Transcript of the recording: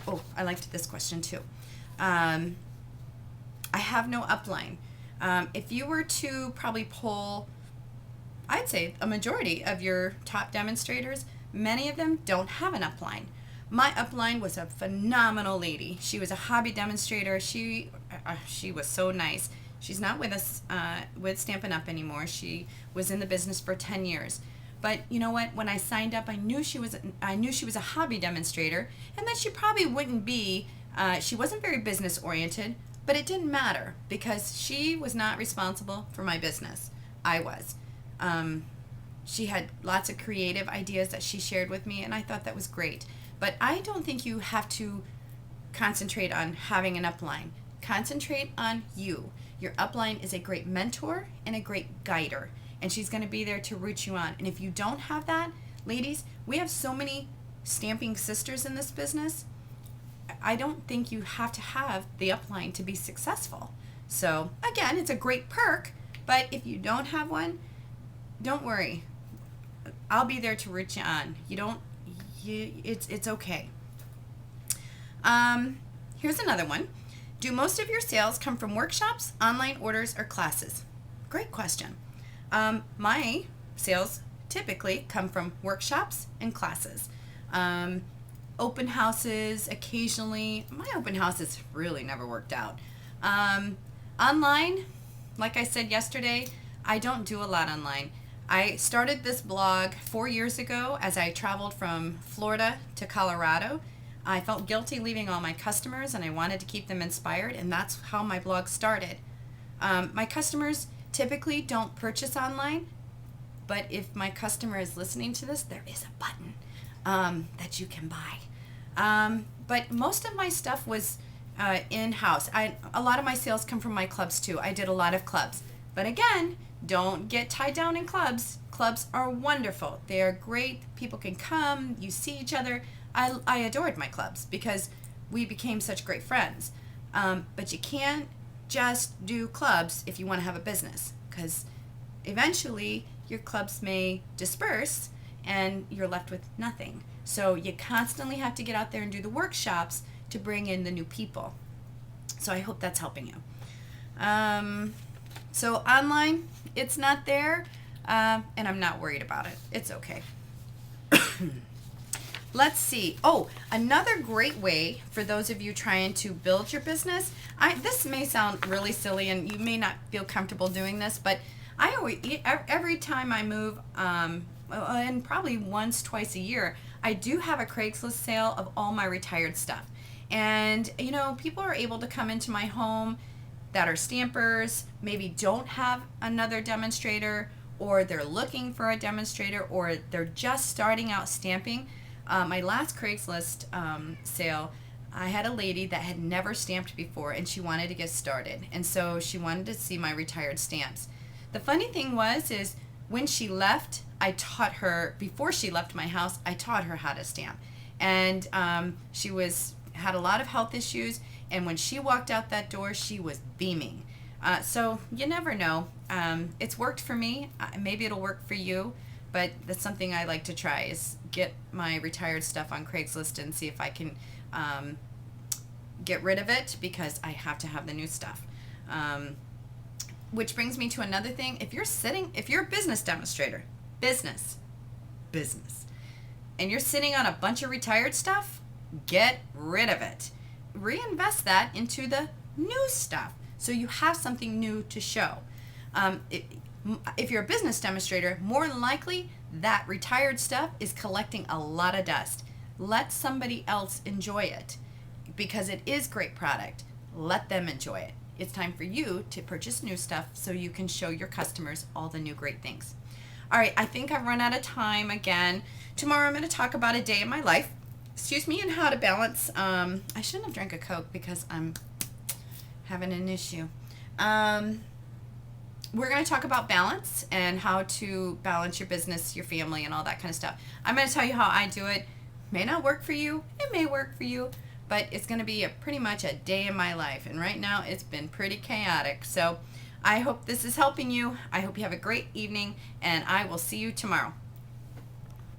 Oh, I liked this question too. I have no upline. If you were to probably poll, I'd say a majority of your top demonstrators, many of them don't have an upline. My upline was a phenomenal lady. She was a hobby demonstrator. She was so nice. She's not with us with Stampin' Up anymore. She was in the business for 10 years. But you know what? When I signed up, I knew she was a hobby demonstrator, and that she probably wouldn't be. She wasn't very business oriented, but it didn't matter because she was not responsible for my business. I was. She had lots of creative ideas that she shared with me, and I thought that was great. But I don't think you have to concentrate on having an upline. Concentrate on you. Your upline is a great mentor and a great guider, and she's going to be there to root you on. And if you don't have that, ladies, we have so many stamping sisters in this business. I don't think you have to have the upline to be successful. So again, it's a great perk, but if you don't have one, don't worry. I'll be there to root you on. It's okay. Here's another one. Do most of your sales come from workshops, online orders, or classes? Great question. My sales typically come from workshops and classes. Open houses occasionally. My open houses really never worked out. Online, like I said yesterday, I don't do a lot online. I started this blog 4 years ago as I traveled from Florida to Colorado. I felt guilty leaving all my customers, and I wanted to keep them inspired, and that's how my blog started. My customers typically don't purchase online, but if my customer is listening to this, there is a button that you can buy. But most of my stuff was in-house. A lot of my sales come from my clubs too. I did a lot of clubs. But again, don't get tied down in clubs. Clubs are wonderful. They are great. People can come. You see each other. I adored my clubs because we became such great friends. But you can't just do clubs if you want to have a business, because eventually your clubs may disperse and you're left with nothing. So you constantly have to get out there and do the workshops to bring in the new people. So I hope that's helping you. So online, it's not there, and I'm not worried about it. It's okay. Let's see. Oh, another great way for those of you trying to build your business. This may sound really silly, and you may not feel comfortable doing this, but I always, every time I move, and probably once, twice a year, I do have a Craigslist sale of all my retired stuff. And, you know, people are able to come into my home that are stampers, maybe don't have another demonstrator, or they're looking for a demonstrator, or they're just starting out stamping. My last Craigslist sale, I had a lady that had never stamped before, and she wanted to get started, and so she wanted to see my retired stamps. The funny thing is when she left, I taught her, before she left my house, I taught her how to stamp. And she had a lot of health issues, and when she walked out that door, she was beaming. So you never know. It's worked for me. Maybe it'll work for you, but that's something I like to try, is get my retired stuff on Craigslist and see if I can get rid of it, because I have to have the new stuff. Which brings me to another thing. If you're a business demonstrator, business, and you're sitting on a bunch of retired stuff, get rid of it. Reinvest that into the new stuff so you have something new to show. If you're a business demonstrator, more than likely that retired stuff is collecting a lot of dust. Let somebody else enjoy it, because it is great product. Let them enjoy it. It's time for you to purchase new stuff so you can show your customers all the new great things. All right, I think I've run out of time again. Tomorrow I'm going to talk about a day in my life, and how to balance. I shouldn't have drank a Coke because I'm having an issue. We're going to talk about balance and how to balance your business, your family, and all that kind of stuff. I'm going to tell you how I do it. May not work for you. It may work for you, but it's going to be pretty much a day in my life. And right now it's been pretty chaotic. So I hope this is helping you. I hope you have a great evening, and I will see you tomorrow.